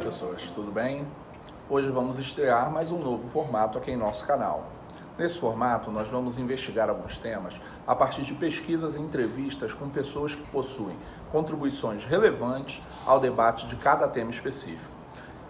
pessoas, tudo bem? Hoje vamos estrear mais um novo formato aqui em nosso canal. Nesse formato nós vamos investigar alguns temas a partir de pesquisas e entrevistas com pessoas que possuem contribuições relevantes ao debate de cada tema específico.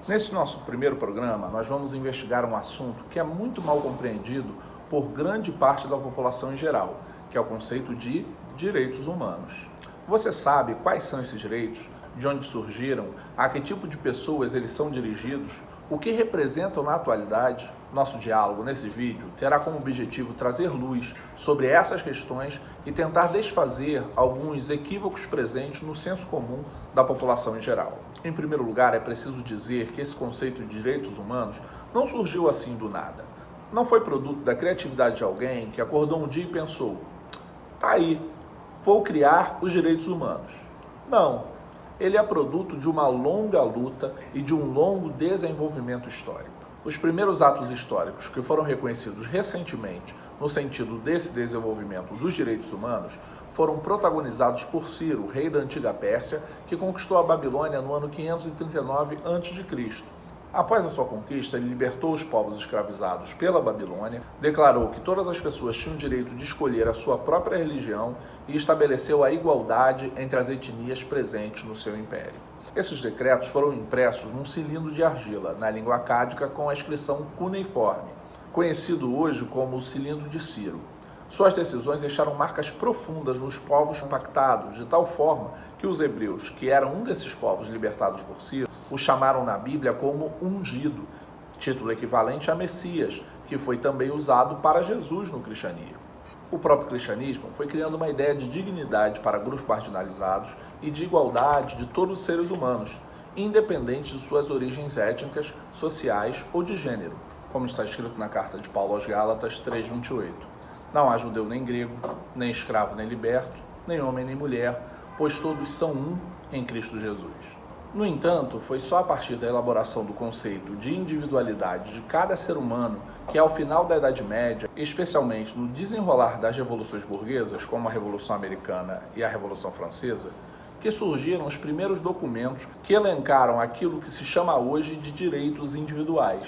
Nesse nosso primeiro programa nós vamos investigar um assunto que é muito mal compreendido por grande parte da população em geral, que é o conceito de direitos humanos. Você sabe quais são esses direitos? De onde surgiram, a que tipo de pessoas eles são dirigidos, o que representam na atualidade. Nosso diálogo nesse vídeo terá como objetivo trazer luz sobre essas questões e tentar desfazer alguns equívocos presentes no senso comum da população em geral. Em primeiro lugar, é preciso dizer que esse conceito de direitos humanos não surgiu assim do nada. Não foi produto da criatividade de alguém que acordou um dia e pensou: tá aí, vou criar os direitos humanos. Não. Ele é produto de uma longa luta e de um longo desenvolvimento histórico. Os primeiros atos históricos que foram reconhecidos recentemente no sentido desse desenvolvimento dos direitos humanos foram protagonizados por Ciro, rei da antiga Pérsia, que conquistou a Babilônia no ano 539 a.C. Após a sua conquista, ele libertou os povos escravizados pela Babilônia, declarou que todas as pessoas tinham o direito de escolher a sua própria religião e estabeleceu a igualdade entre as etnias presentes no seu império. Esses decretos foram impressos num cilindro de argila, na língua acádica, com a inscrição cuneiforme, conhecido hoje como o cilindro de Ciro. Suas decisões deixaram marcas profundas nos povos impactados, de tal forma que os hebreus, que eram um desses povos libertados por Ciro, o chamaram na Bíblia como ungido, título equivalente a Messias, que foi também usado para Jesus no cristianismo. O próprio cristianismo foi criando uma ideia de dignidade para grupos marginalizados e de igualdade de todos os seres humanos, independente de suas origens étnicas, sociais ou de gênero, como está escrito na carta de Paulo aos Gálatas 3:28. Não há judeu nem grego, nem escravo nem liberto, nem homem nem mulher, pois todos são um em Cristo Jesus. No entanto, foi só a partir da elaboração do conceito de individualidade de cada ser humano que, ao final da Idade Média, especialmente no desenrolar das revoluções burguesas, como a Revolução Americana e a Revolução Francesa, que surgiram os primeiros documentos que elencaram aquilo que se chama hoje de direitos individuais.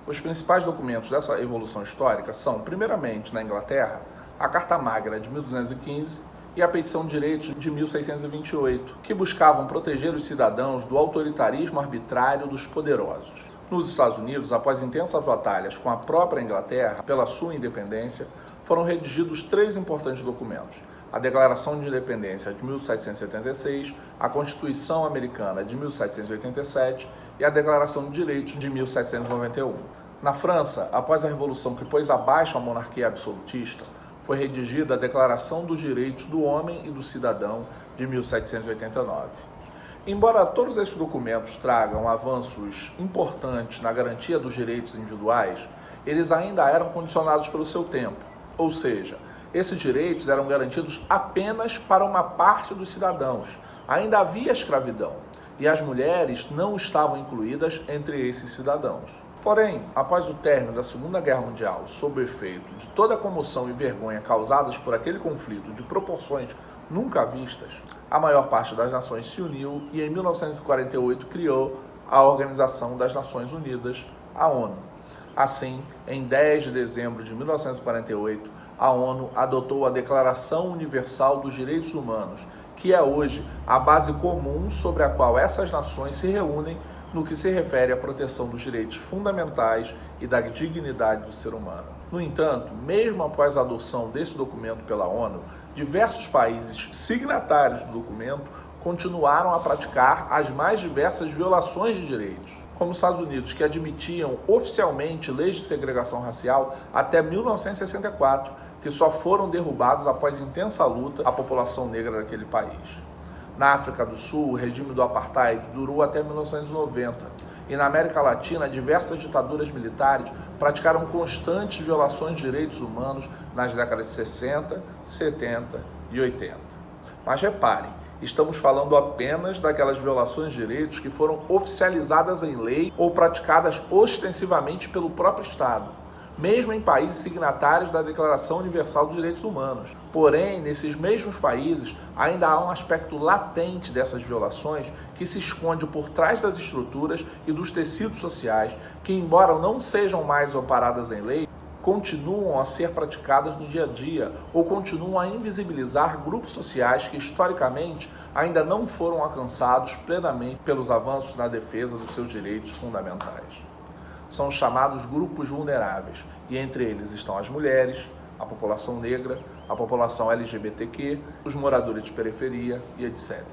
Os principais documentos dessa evolução histórica são, primeiramente, na Inglaterra, a Carta Magna de 1215, e a Petição de Direitos de 1628, que buscavam proteger os cidadãos do autoritarismo arbitrário dos poderosos. Nos Estados Unidos, após intensas batalhas com a própria Inglaterra pela sua independência, foram redigidos três importantes documentos: a Declaração de Independência de 1776, a Constituição Americana de 1787 e a Declaração de Direitos de 1791. Na França, após a Revolução que pôs abaixo a monarquia absolutista, foi redigida a Declaração dos Direitos do Homem e do Cidadão de 1789. Embora todos esses documentos tragam avanços importantes na garantia dos direitos individuais, eles ainda eram condicionados pelo seu tempo, ou seja, esses direitos eram garantidos apenas para uma parte dos cidadãos. Ainda havia escravidão e as mulheres não estavam incluídas entre esses cidadãos. Porém, após o término da Segunda Guerra Mundial, sob o efeito de toda a comoção e vergonha causadas por aquele conflito de proporções nunca vistas, a maior parte das nações se uniu e em 1948 criou a Organização das Nações Unidas, a ONU. Assim, em 10 de dezembro de 1948, a ONU adotou a Declaração Universal dos Direitos Humanos, que é hoje a base comum sobre a qual essas nações se reúnem no que se refere à proteção dos direitos fundamentais e da dignidade do ser humano. No entanto, mesmo após a adoção desse documento pela ONU, diversos países signatários do documento continuaram a praticar as mais diversas violações de direitos, como os Estados Unidos, que admitiam oficialmente leis de segregação racial até 1964, que só foram derrubadas após intensa luta da população negra daquele país. Na África do Sul, o regime do apartheid durou até 1990, e na América Latina, diversas ditaduras militares praticaram constantes violações de direitos humanos nas décadas de 60, 70 e 80. Mas reparem, estamos falando apenas daquelas violações de direitos que foram oficializadas em lei ou praticadas ostensivamente pelo próprio Estado. mesmo em países signatários da Declaração Universal dos Direitos Humanos. Porém, nesses mesmos países, ainda há um aspecto latente dessas violações que se esconde por trás das estruturas e dos tecidos sociais que, embora não sejam mais amparadas em lei, continuam a ser praticadas no dia a dia ou continuam a invisibilizar grupos sociais que historicamente ainda não foram alcançados plenamente pelos avanços na defesa dos seus direitos fundamentais. São chamados grupos vulneráveis e entre eles estão as mulheres, a população negra, a população LGBTQ, os moradores de periferia e etc.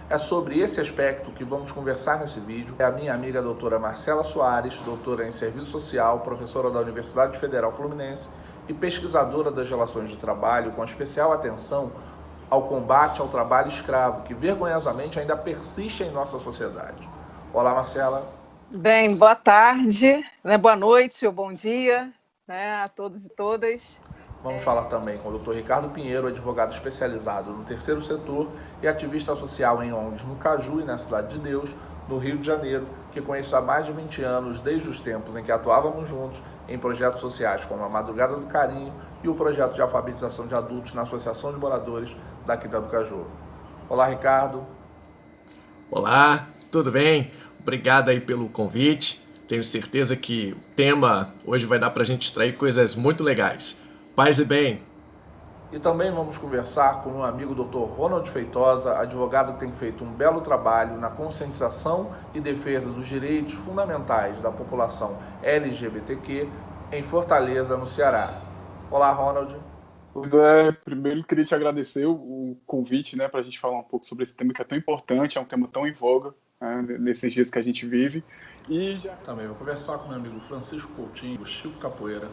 É sobre esse aspecto que vamos conversar nesse vídeo. É a minha amiga doutora Marcela Soares, doutora em Serviço Social, professora da Universidade Federal Fluminense e pesquisadora das relações de trabalho, com especial atenção ao combate ao trabalho escravo, que vergonhosamente ainda persiste em nossa sociedade. Olá, Marcela. Bem, boa tarde, boa noite ou bom dia, a todos e todas. Vamos falar também com o Dr. Ricardo Pinheiro, advogado especializado no terceiro setor e ativista social em ONGs no Caju e na Cidade de Deus, no Rio de Janeiro, que conheço há mais de 20 anos, desde os tempos em que atuávamos juntos em projetos sociais como a Madrugada do Carinho e o projeto de alfabetização de adultos na Associação de Moradores da Quinta do Caju. Olá, Ricardo. Olá, tudo bem? Obrigado aí pelo convite. Tenho certeza que o tema hoje vai dar para a gente extrair coisas muito legais. Paz e bem. E também vamos conversar com o meu amigo Dr. Ronald Feitosa, advogado que tem feito um belo trabalho na conscientização e defesa dos direitos fundamentais da população LGBTQ em Fortaleza, no Ceará. Olá, Ronald. Pois é, primeiro queria te agradecer o convite, para a gente falar um pouco sobre esse tema que é tão importante, é um tema tão em voga, nesses dias que a gente vive. E já... Também vou conversar com meu amigo Francisco Coutinho, o Chico Capoeira,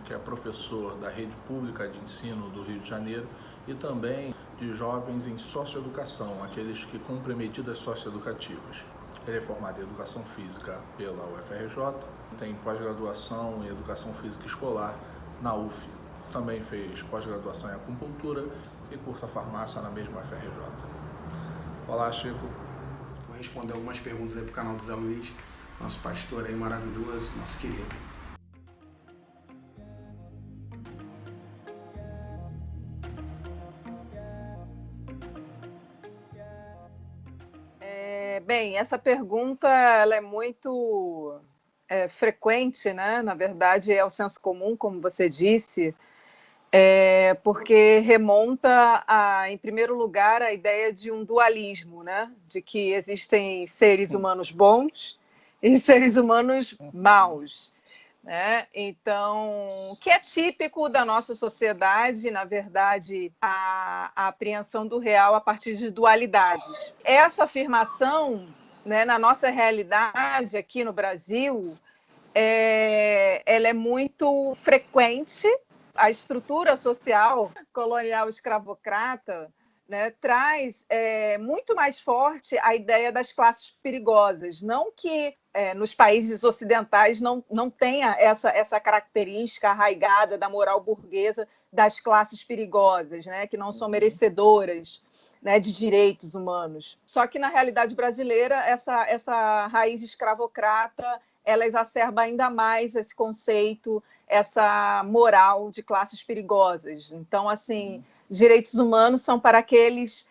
que é professor da Rede Pública de Ensino do Rio de Janeiro e também de jovens em socioeducação, aqueles que cumprem medidas socioeducativas. Ele é formado em Educação Física pela UFRJ, tem pós-graduação em Educação Física Escolar na UF. Também fez pós-graduação em Acupuntura e cursa farmácia na mesma UFRJ. Olá, Chico. Vou responder algumas perguntas aí pro canal do Zé Luiz, nosso pastor aí maravilhoso, nosso querido. Bem, essa pergunta ela é muito frequente, Na verdade, é o senso comum, como você disse, porque remonta, em primeiro lugar, a ideia de um dualismo, de que existem seres humanos bons e seres humanos maus. Então, que é típico da nossa sociedade, na verdade, a apreensão do real a partir de dualidades. Essa afirmação, na nossa realidade aqui no Brasil, ela é muito frequente. A estrutura social colonial escravocrata traz muito mais forte a ideia das classes perigosas. Não que nos países ocidentais não tenha essa característica arraigada da moral burguesa das classes perigosas, que não são merecedoras de direitos humanos. Só que, na realidade brasileira, essa raiz escravocrata ela exacerba ainda mais esse conceito, essa moral de classes perigosas. Então, assim, direitos humanos são para aqueles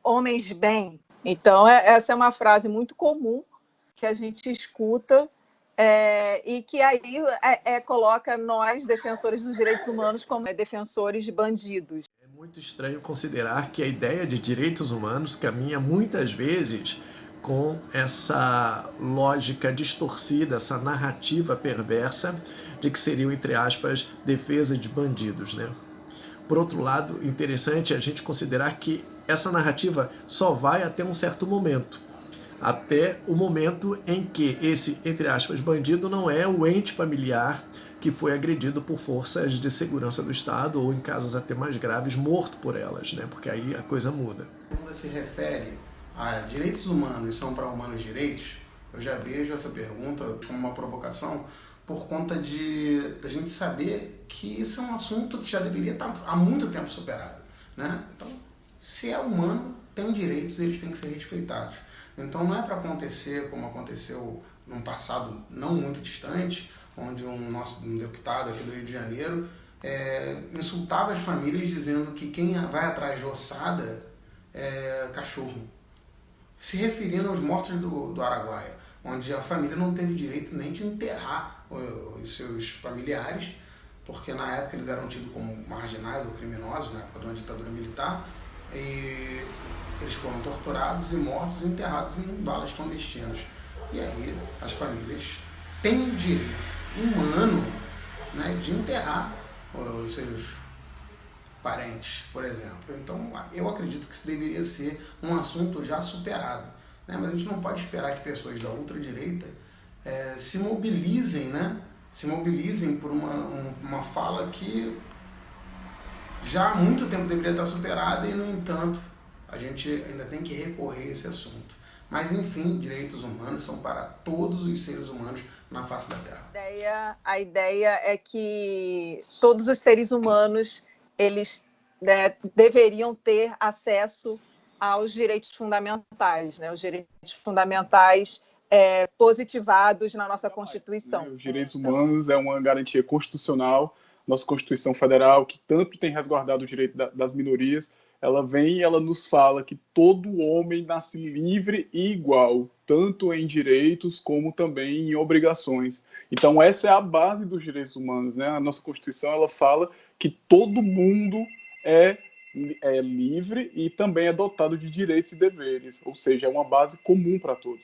homens de bem. Então, essa é uma frase muito comum que a gente escuta e que aí coloca nós, defensores dos direitos humanos, como defensores de bandidos. É muito estranho considerar que a ideia de direitos humanos caminha muitas vezes com essa lógica distorcida, essa narrativa perversa de que seriam, entre aspas, defesa de bandidos, Por outro lado, interessante a gente considerar que essa narrativa só vai até um certo momento. Até o momento em que esse, entre aspas, bandido não é o ente familiar que foi agredido por forças de segurança do Estado ou, em casos até mais graves, morto por elas, Porque aí a coisa muda. Quando se refere a direitos humanos são para humanos direitos, eu já vejo essa pergunta como uma provocação por conta da gente saber que isso é um assunto que já deveria estar há muito tempo superado, Então, se é humano, tem direitos e eles têm que ser respeitados. Então não é para acontecer como aconteceu num passado não muito distante, onde um deputado aqui do Rio de Janeiro insultava as famílias dizendo que quem vai atrás de ossada é cachorro, se referindo aos mortos do Araguaia, onde a família não teve direito nem de enterrar os seus familiares, porque na época eles eram tidos como marginais ou criminosos, na época de uma ditadura militar, e eles foram torturados e mortos e enterrados em valas clandestinas. E aí as famílias têm o direito humano, né, de enterrar os seus parentes, por exemplo. Então, eu acredito que isso deveria ser um assunto já superado, né? Mas a gente não pode esperar que pessoas da ultradireita se mobilizem, né? Se mobilizem por uma fala que já há muito tempo deveria estar superada e, no entanto, a gente ainda tem que recorrer a esse assunto. Mas, enfim, direitos humanos são para todos os seres humanos na face da Terra. A ideia é que todos os seres humanos eles, né, deveriam ter acesso aos direitos fundamentais, né? Os direitos fundamentais positivados na nossa Constituição. Os direitos humanos é uma garantia constitucional. Nossa Constituição Federal, que tanto tem resguardado o direito das minorias, ela vem e ela nos fala que todo homem nasce livre e igual, tanto em direitos como também em obrigações. Então, essa é a base dos direitos humanos, né? A nossa Constituição, ela fala que todo mundo é livre e também é dotado de direitos e deveres, ou seja, é uma base comum para todos.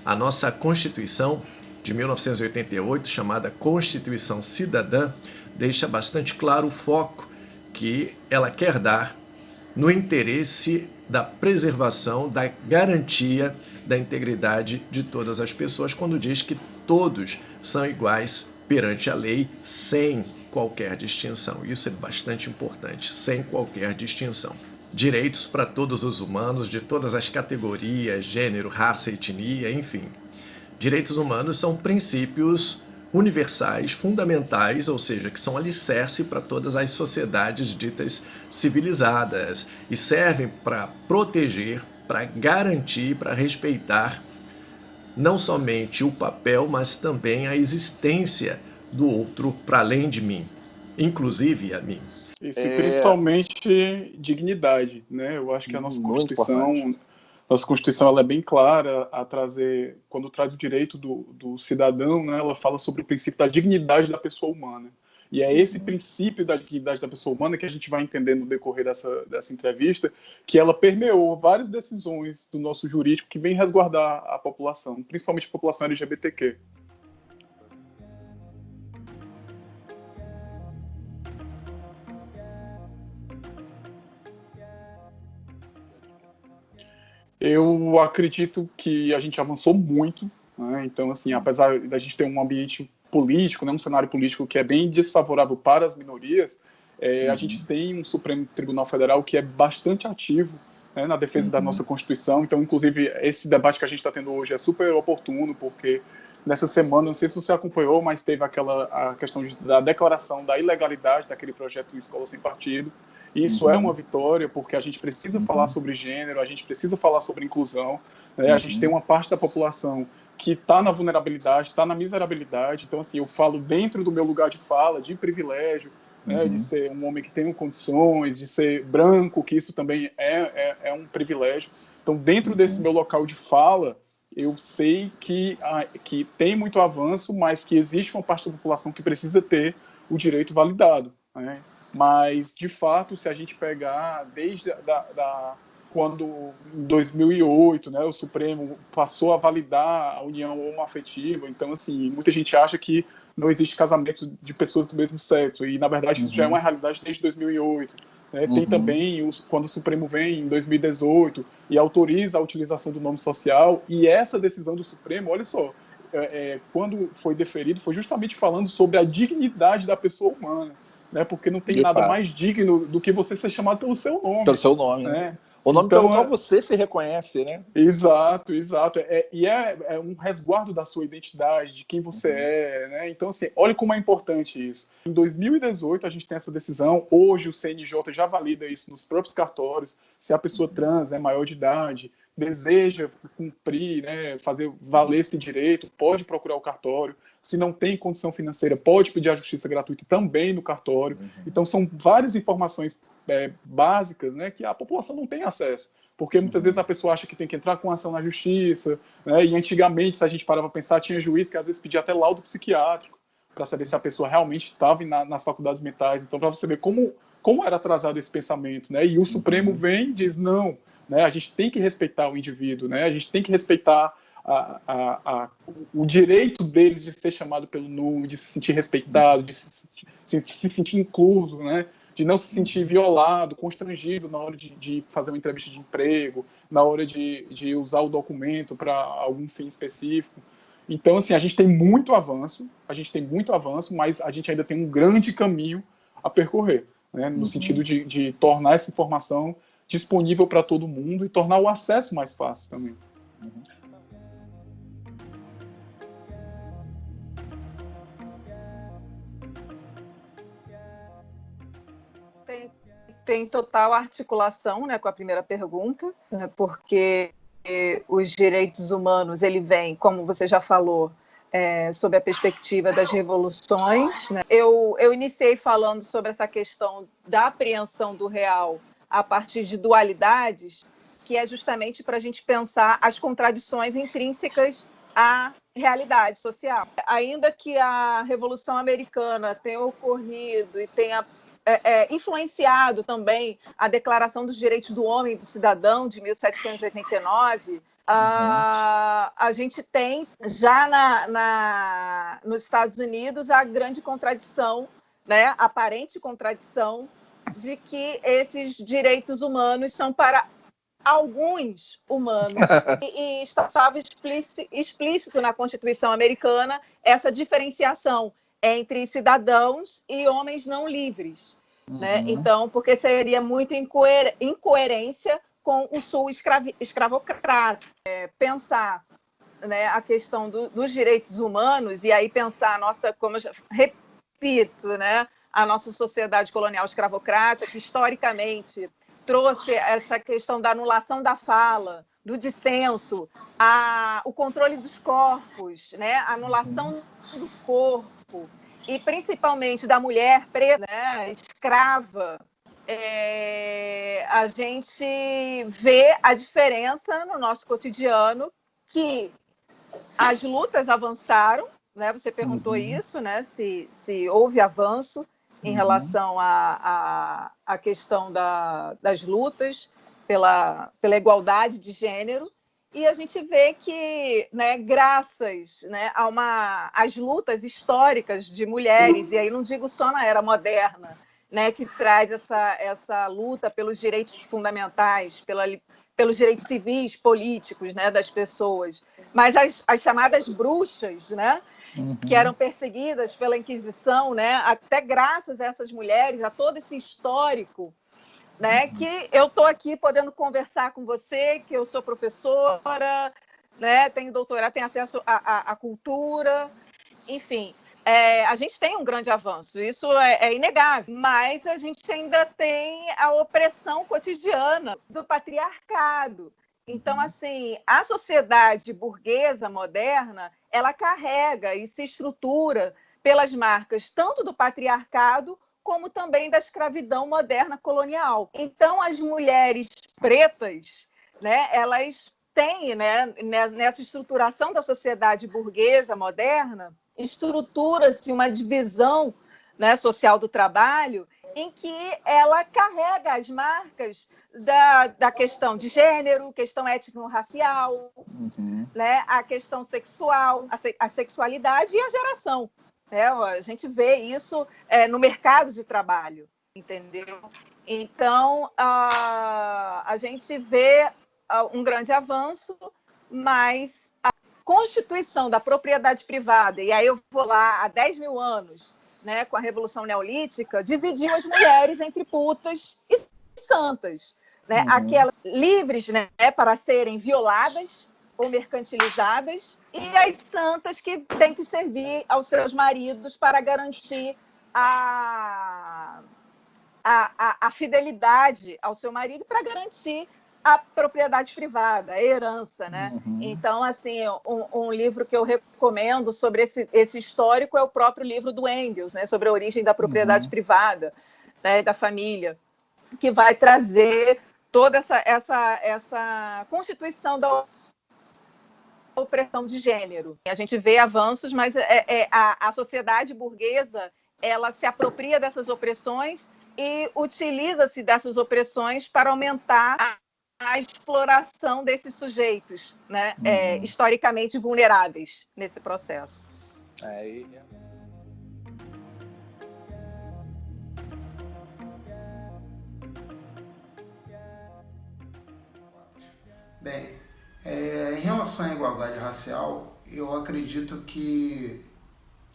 A nossa Constituição de 1988, chamada Constituição Cidadã, deixa bastante claro o foco que ela quer dar no interesse da preservação, da garantia da integridade de todas as pessoas, quando diz que todos são iguais perante a lei, sem qualquer distinção. Isso é bastante importante, sem qualquer distinção. Direitos para todos os humanos, de todas as categorias, gênero, raça, etnia, enfim. Direitos humanos são princípios universais, fundamentais, ou seja, que são alicerce para todas as sociedades ditas civilizadas e servem para proteger, para garantir, para respeitar não somente o papel, mas também a existência do outro para além de mim, inclusive a mim. Isso, e principalmente dignidade, né? Eu acho que a nossa Constituição ela é bem clara a trazer, quando traz o direito do cidadão, né, ela fala sobre o princípio da dignidade da pessoa humana. E é esse princípio da dignidade da pessoa humana que a gente vai entender no decorrer dessa entrevista, que ela permeou várias decisões do nosso jurídico que vem resguardar a população, principalmente a população LGBTQ. Eu acredito que a gente avançou muito, né? Então, assim, apesar da gente ter um ambiente político, né, um cenário político que é bem desfavorável para as minorias, a gente tem um Supremo Tribunal Federal que é bastante ativo, né, na defesa da nossa Constituição. Então, inclusive, esse debate que a gente está tendo hoje é super oportuno, porque nessa semana, não sei se você acompanhou, mas teve a questão da declaração da ilegalidade daquele projeto de escola sem partido. Isso é uma vitória, porque a gente precisa falar sobre gênero, a gente precisa falar sobre inclusão, né? A gente tem uma parte da população que está na vulnerabilidade, está na miserabilidade. Então, assim, eu falo dentro do meu lugar de fala, de privilégio, né? De ser um homem que tem condições, de ser branco, que isso também é um privilégio. Então, dentro desse meu local de fala, eu sei que tem muito avanço, mas que existe uma parte da população que precisa ter o direito validado, né? Mas, de fato, se a gente pegar desde quando, em 2008, né, o Supremo passou a validar a união homoafetiva, então, assim, muita gente acha que não existe casamento de pessoas do mesmo sexo, e, na verdade, isso já é uma realidade desde 2008. Né? Tem também, quando o Supremo vem, em 2018, e autoriza a utilização do nome social, e essa decisão do Supremo, olha só, quando foi deferido, foi justamente falando sobre a dignidade da pessoa humana. Né, porque não tem nada mais digno do que você ser chamado pelo seu nome. Pelo seu nome, né? O nome Então, pelo qual você se reconhece, né? Exato. É um resguardo da sua identidade, de quem você é, né? Então, assim, olha como é importante isso. Em 2018, a gente tem essa decisão. Hoje, o CNJ já valida isso nos próprios cartórios. Se a pessoa trans, né, maior de idade, deseja cumprir, né, fazer valer esse direito, pode procurar o cartório. Se não tem condição financeira, pode pedir a justiça gratuita também no cartório. Então, são várias informações básicas, né, que a população não tem acesso, porque muitas vezes a pessoa acha que tem que entrar com ação na justiça, né, e antigamente, se a gente parava para pensar, tinha juiz que às vezes pedia até laudo psiquiátrico para saber se a pessoa realmente estava nas faculdades mentais. Então, para você ver como era atrasado esse pensamento, né, e o Supremo vem e diz, não, né, a gente tem que respeitar o indivíduo, né, a gente tem que respeitar o direito dele de ser chamado pelo nome, de se sentir respeitado, de se sentir incluso, né, de não se sentir violado, constrangido na hora de fazer uma entrevista de emprego, na hora de usar o documento para algum fim específico. Então, assim, a gente tem muito avanço, mas a gente ainda tem um grande caminho a percorrer, né, no sentido de tornar essa informação disponível para todo mundo e tornar o acesso mais fácil também. Tem total articulação, né, com a primeira pergunta, né, porque os direitos humanos, ele vem, como você já falou, sob a perspectiva das revoluções, né? Eu iniciei falando sobre essa questão da apreensão do real a partir de dualidades, que é justamente para a gente pensar as contradições intrínsecas à realidade social. Ainda que a Revolução Americana tenha ocorrido e tenha influenciado também a Declaração dos Direitos do Homem e do Cidadão, de 1789, a gente tem já nos Estados Unidos a grande contradição, né, aparente contradição, de que esses direitos humanos são para alguns humanos. E estava explícito na Constituição americana essa diferenciação entre cidadãos e homens não livres. Né? Então, porque seria muita incoerência com o sul escravocrata. Pensar, né, a questão dos direitos humanos e aí pensar como eu já repito, né, a nossa sociedade colonial escravocrata, que historicamente trouxe essa questão da anulação da fala, do dissenso, o controle dos corpos, né, a anulação do corpo, e principalmente da mulher preta, né, escrava. A gente vê a diferença no nosso cotidiano, que as lutas avançaram, né? Você perguntou isso, né? Se houve avanço em relação à questão das lutas pela igualdade de gênero, e a gente vê que, né, graças, né, às lutas históricas de mulheres, e aí não digo só na era moderna, né, que traz essa luta pelos direitos fundamentais, pelos direitos civis, políticos, né, das pessoas, mas as chamadas bruxas, né, que eram perseguidas pela Inquisição, né, até graças a essas mulheres, a todo esse histórico, né, que eu estou aqui podendo conversar com você, que eu sou professora, né, tenho doutorado, tenho acesso à cultura, enfim. A gente tem um grande avanço, isso é inegável, mas a gente ainda tem a opressão cotidiana do patriarcado. Então, assim, a sociedade burguesa moderna, ela carrega e se estrutura pelas marcas tanto do patriarcado como também da escravidão moderna colonial. Então, as mulheres pretas, né, elas têm, né, nessa estruturação da sociedade burguesa moderna, estrutura-se uma divisão, né, social do trabalho em que ela carrega as marcas da questão de gênero, questão étnico-racial, né, a questão sexual, a sexualidade e a geração. A gente vê isso no mercado de trabalho, entendeu? Então, a gente vê um grande avanço, mas a constituição da propriedade privada, e aí eu vou lá há 10 mil anos, né, com a Revolução Neolítica, dividiu as mulheres entre putas e santas. né, aquelas livres, né, para serem violadas ou mercantilizadas, e as santas que têm que servir aos seus maridos para garantir a fidelidade ao seu marido, para garantir a propriedade privada, a herança, né? Então, assim, um livro que eu recomendo sobre esse histórico é o próprio livro do Engels, né? Sobre a origem da propriedade privada, né? Da família, que vai trazer toda essa constituição da opressão de gênero. A gente vê avanços, mas a sociedade burguesa, ela se apropria dessas opressões e utiliza-se dessas opressões para aumentar a exploração desses sujeitos, né, historicamente vulneráveis nesse processo. Bem, em relação à igualdade racial, eu acredito que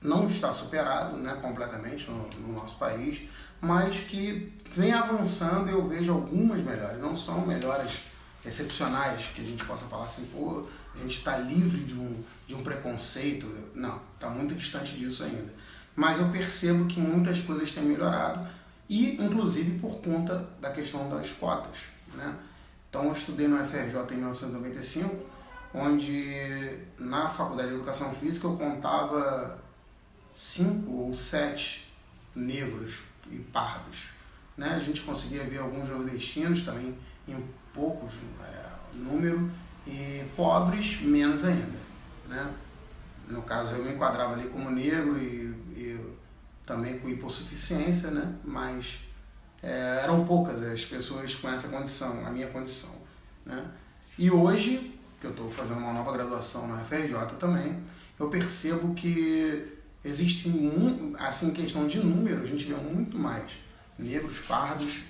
não está superado, né, completamente no nosso país, mas que vem avançando. Eu vejo algumas melhores, não são melhores excepcionais, que a gente possa falar assim, pô, a gente está livre de um preconceito. Não, está muito distante disso ainda. Mas eu percebo que muitas coisas têm melhorado, e inclusive por conta da questão das cotas, né? Então eu estudei no FRJ em 1995, onde na Faculdade de Educação Física eu contava 5 ou 7 negros e pardos, né? A gente conseguia ver alguns nordestinos também em poucos número, e pobres menos ainda, né? No caso eu me enquadrava ali como negro e também com hipossuficiência, né? Mas eram poucas as pessoas com essa condição, a minha condição, né? E hoje, que eu estou fazendo uma nova graduação na FRJ também, eu percebo que existe, assim, em questão de número, a gente vê muito mais negros, pardos,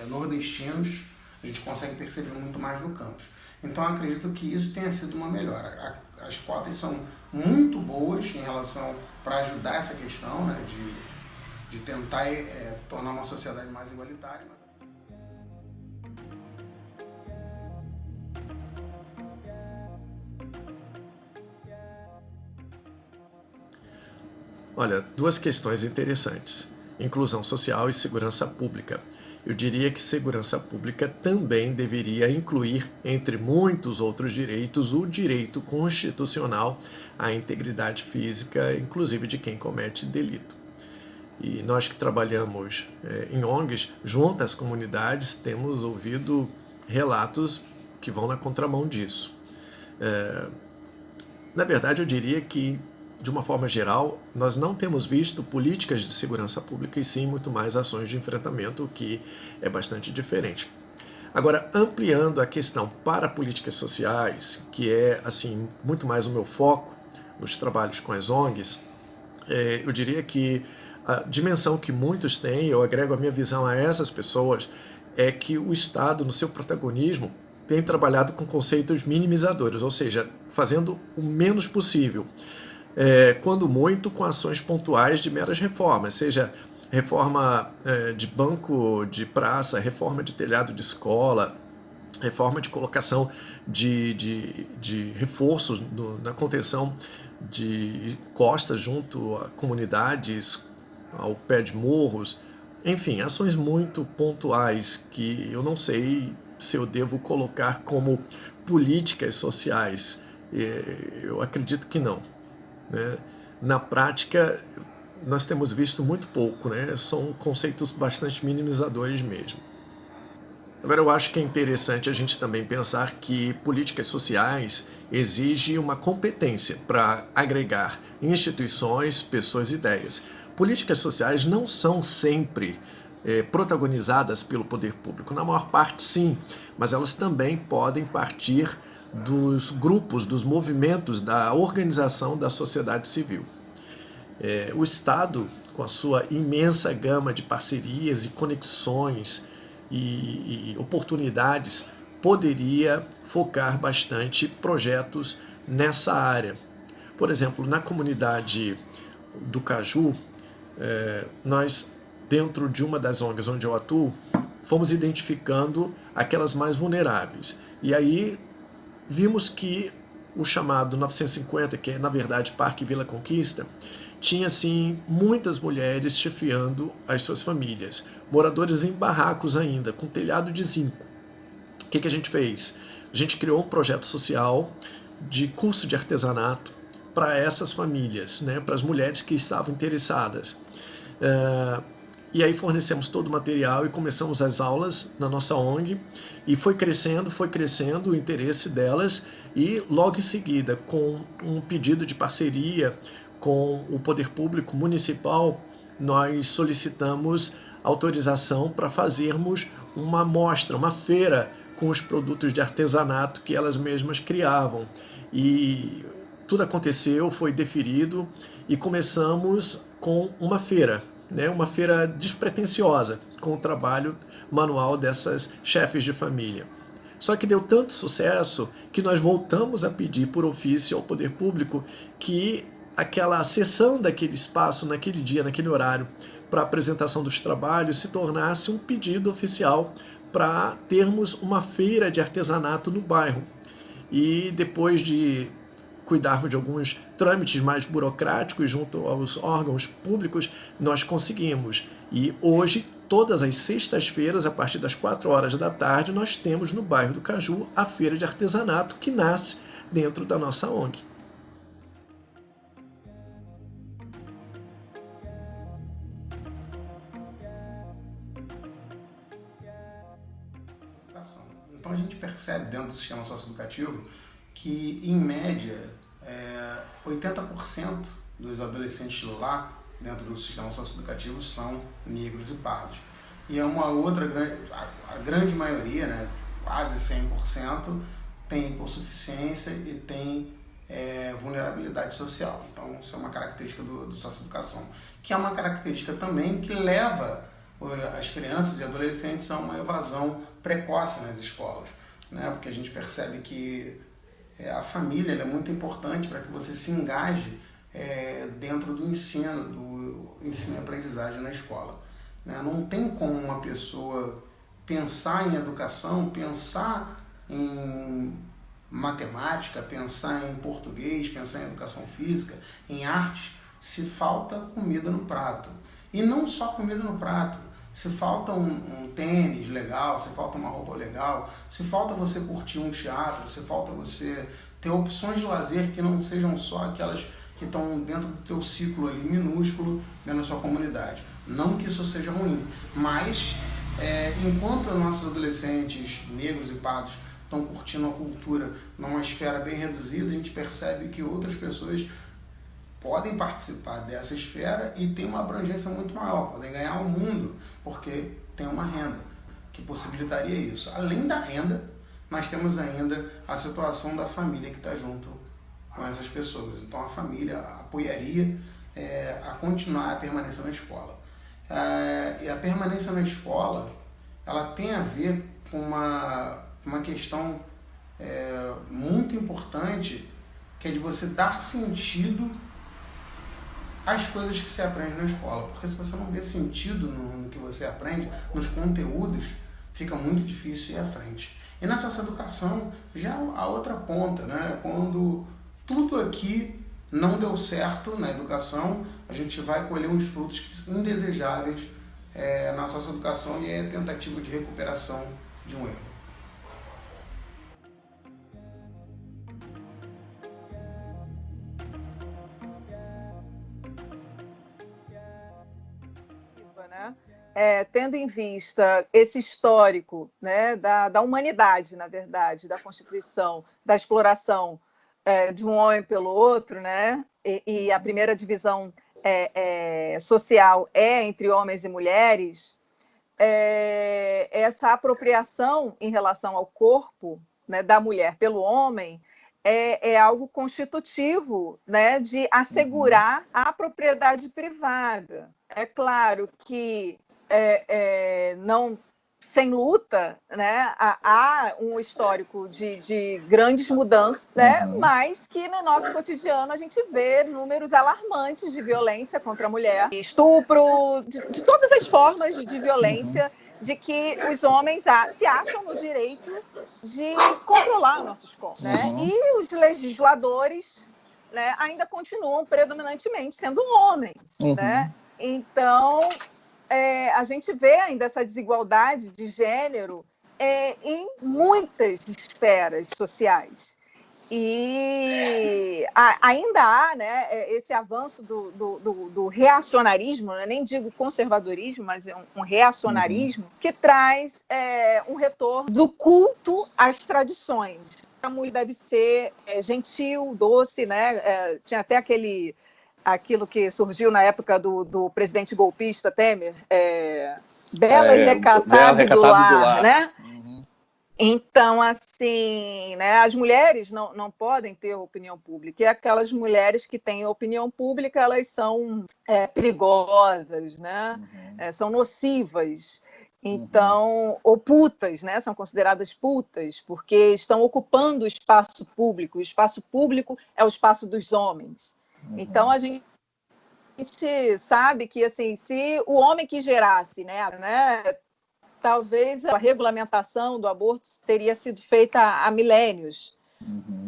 nordestinos, a gente consegue perceber muito mais no campus. Então eu acredito que isso tenha sido uma melhora. As cotas são muito boas em relação para ajudar essa questão, né, de tentar tornar uma sociedade mais igualitária. Olha, duas questões interessantes: inclusão social e segurança pública. Eu diria que segurança pública também deveria incluir, entre muitos outros direitos, o direito constitucional à integridade física, inclusive de quem comete delito. E nós que trabalhamos em ONGs, junto às comunidades, temos ouvido relatos que vão na contramão disso. Na verdade, eu diria que, de uma forma geral, nós não temos visto políticas de segurança pública, e sim muito mais ações de enfrentamento, o que é bastante diferente. Agora, ampliando a questão para políticas sociais, que é assim muito mais o meu foco nos trabalhos com as ONGs, eu diria que a dimensão que muitos têm, eu agrego a minha visão a essas pessoas, é que o Estado, no seu protagonismo, tem trabalhado com conceitos minimizadores, ou seja, fazendo o menos possível. Quando muito, com ações pontuais de meras reformas, seja reforma de banco de praça, reforma de telhado de escola, reforma de colocação de reforços na contenção de costas junto a comunidades, ao pé de morros, enfim, ações muito pontuais que eu não sei se eu devo colocar como políticas sociais. Eu acredito que não. Na prática, nós temos visto muito pouco, né? São conceitos bastante minimizadores mesmo. Agora, eu acho que é interessante a gente também pensar que políticas sociais exigem uma competência para agregar instituições, pessoas e ideias. Políticas sociais não são sempre protagonizadas pelo poder público. Na maior parte, sim, mas elas também podem partir dos grupos, dos movimentos, da organização da sociedade civil. O Estado, com a sua imensa gama de parcerias e conexões e oportunidades, poderia focar bastante projetos nessa área. Por exemplo, na comunidade do Caju, nós, dentro de uma das ONGs onde eu atuo, fomos identificando aquelas mais vulneráveis. E aí vimos que o chamado 950, que é na verdade Parque Vila Conquista, tinha sim muitas mulheres chefiando as suas famílias, moradores em barracos ainda, com telhado de zinco. O que a gente fez? A gente criou um projeto social de curso de artesanato para essas famílias, né, para as mulheres que estavam interessadas. E aí fornecemos todo o material e começamos as aulas na nossa ONG, e foi crescendo o interesse delas, e logo em seguida, com um pedido de parceria com o poder público municipal, nós solicitamos autorização para fazermos uma mostra, uma feira com os produtos de artesanato que elas mesmas criavam. E tudo aconteceu, foi deferido, e começamos com uma feira, né, uma feira despretensiosa, com o trabalho manual dessas chefes de família. Só que deu tanto sucesso que nós voltamos a pedir por ofício ao poder público que aquela sessão daquele espaço, naquele dia, naquele horário, para apresentação dos trabalhos, se tornasse um pedido oficial para termos uma feira de artesanato no bairro. E depois de cuidarmos de alguns trâmites mais burocráticos junto aos órgãos públicos, nós conseguimos. E hoje, todas as sextas-feiras, a partir das 4 horas da tarde, nós temos no bairro do Caju a feira de artesanato, que nasce dentro da nossa ONG. Então a gente percebe dentro do sistema socioeducativo que, em média, 80% dos adolescentes lá dentro do sistema socioeducativo são negros e pardos. E é uma outra a grande maioria, né, quase 100%, tem hipossuficiência e tem vulnerabilidade social. Então isso é uma característica do socioeducação, que é uma característica também que leva as crianças e adolescentes a uma evasão precoce nas escolas, né? Porque a gente percebe que a família é muito importante para que você se engaje dentro do ensino e aprendizagem na escola, né? Não tem como uma pessoa pensar em educação, pensar em matemática, pensar em português, pensar em educação física, em artes, se falta comida no prato. E não só comida no prato. Se falta um tênis legal, se falta uma roupa legal, se falta você curtir um teatro, se falta você ter opções de lazer que não sejam só aquelas que estão dentro do teu ciclo ali minúsculo, dentro da sua comunidade. Não que isso seja ruim, mas enquanto nossos adolescentes negros e pardos estão curtindo a cultura numa esfera bem reduzida, a gente percebe que outras pessoas podem participar dessa esfera e tem uma abrangência muito maior, podem ganhar o mundo, porque tem uma renda que possibilitaria isso. Além da renda, nós temos ainda a situação da família que está junto com essas pessoas. Então a família apoiaria a continuar a permanência na escola. E a permanência na escola, ela tem a ver com uma questão muito importante, que é de você dar sentido as coisas que você aprende na escola, porque se você não vê sentido no que você aprende, nos conteúdos, fica muito difícil ir à frente. E na socioeducação, já a outra ponta, né? Quando tudo aqui não deu certo na educação, a gente vai colher uns frutos indesejáveis na socioeducação, e é a tentativa de recuperação de um erro. Tendo em vista esse histórico, né, da humanidade, na verdade, da Constituição, da exploração de um homem pelo outro, né, e a primeira divisão social é entre homens e mulheres, essa apropriação em relação ao corpo, né, da mulher pelo homem é algo constitutivo, né, de assegurar a propriedade privada. É claro que não sem luta, né, há um histórico de grandes mudanças, né, mas que no nosso cotidiano a gente vê números alarmantes de violência contra a mulher, estupro, de todas as formas de violência, de que os homens se acham no direito de controlar nossos corpos, né? E os legisladores, né, ainda continuam predominantemente sendo homens, né? Então, a gente vê ainda essa desigualdade de gênero em muitas esferas sociais. E ainda há, né, esse avanço do reacionarismo, né, nem digo conservadorismo, mas um reacionarismo, que traz um retorno do culto às tradições. A mulher deve ser gentil, doce, né? Tinha até aquilo que surgiu na época do presidente golpista Temer, bela e recatada do lar, né? Então, assim, né, as mulheres não podem ter opinião pública. E aquelas mulheres que têm opinião pública, elas são perigosas, né? São nocivas. Então, ou putas, né? São consideradas putas, porque estão ocupando o espaço público. O espaço público é o espaço dos homens. Então, a gente sabe que, assim, se o homem que gerasse, né, talvez a regulamentação do aborto teria sido feita há milênios,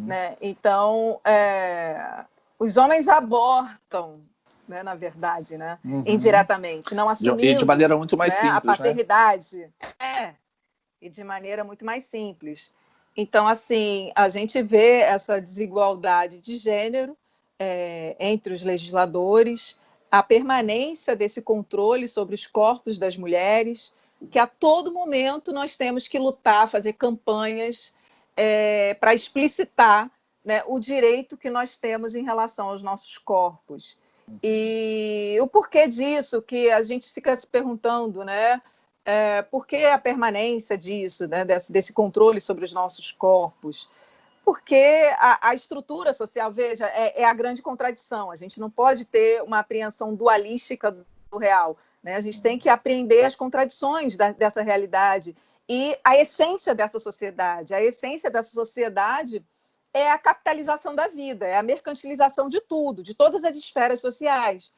né? Então, os homens abortam, né, na verdade, né, indiretamente, não assumindo, e de maneira muito mais simples, a paternidade, e de maneira muito mais simples. Então, assim, a gente vê essa desigualdade de gênero entre os legisladores, a permanência desse controle sobre os corpos das mulheres, que a todo momento nós temos que lutar, fazer campanhas para explicitar, né, o direito que nós temos em relação aos nossos corpos. E o porquê disso, que a gente fica se perguntando, né? Por que a permanência disso, né, desse controle sobre os nossos corpos? Porque a estrutura social, veja, é a grande contradição. A gente não pode ter uma apreensão dualística do real, né? A gente tem que apreender as contradições dessa realidade e a essência dessa sociedade. A essência dessa sociedade é a capitalização da vida, é a mercantilização de tudo, de todas as esferas sociais.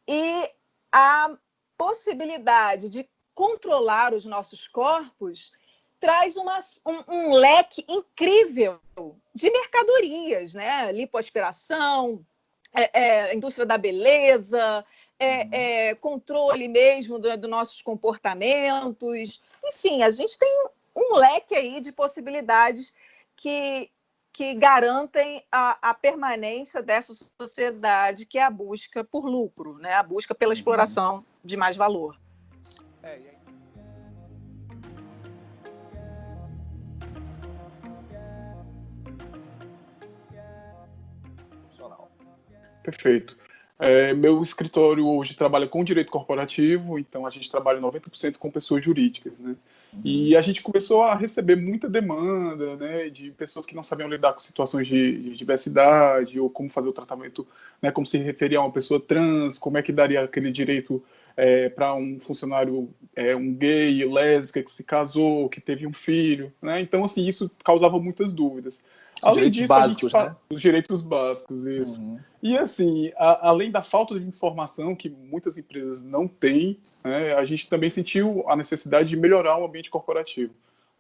E a possibilidade de controlar os nossos corpos traz um leque incrível de mercadorias, né? Lipoaspiração, indústria da beleza, controle mesmo dos nossos comportamentos. Enfim, a gente tem um leque aí de possibilidades que garantem a permanência dessa sociedade, que é a busca por lucro, né? A busca pela exploração de mais valor. Perfeito. Meu escritório hoje trabalha com direito corporativo, então a gente trabalha 90% com pessoas jurídicas, né? E a gente começou a receber muita demanda, né, de pessoas que não sabiam lidar com situações de diversidade, ou como fazer o tratamento, né, como se referir a uma pessoa trans, como é que daria aquele direito para um funcionário, um gay, lésbica, que se casou, que teve um filho, né? Então, assim, isso causava muitas dúvidas. Além disso, básicos, né? Os direitos básicos, isso. E, assim, além da falta de informação que muitas empresas não têm, né, a gente também sentiu a necessidade de melhorar o ambiente corporativo.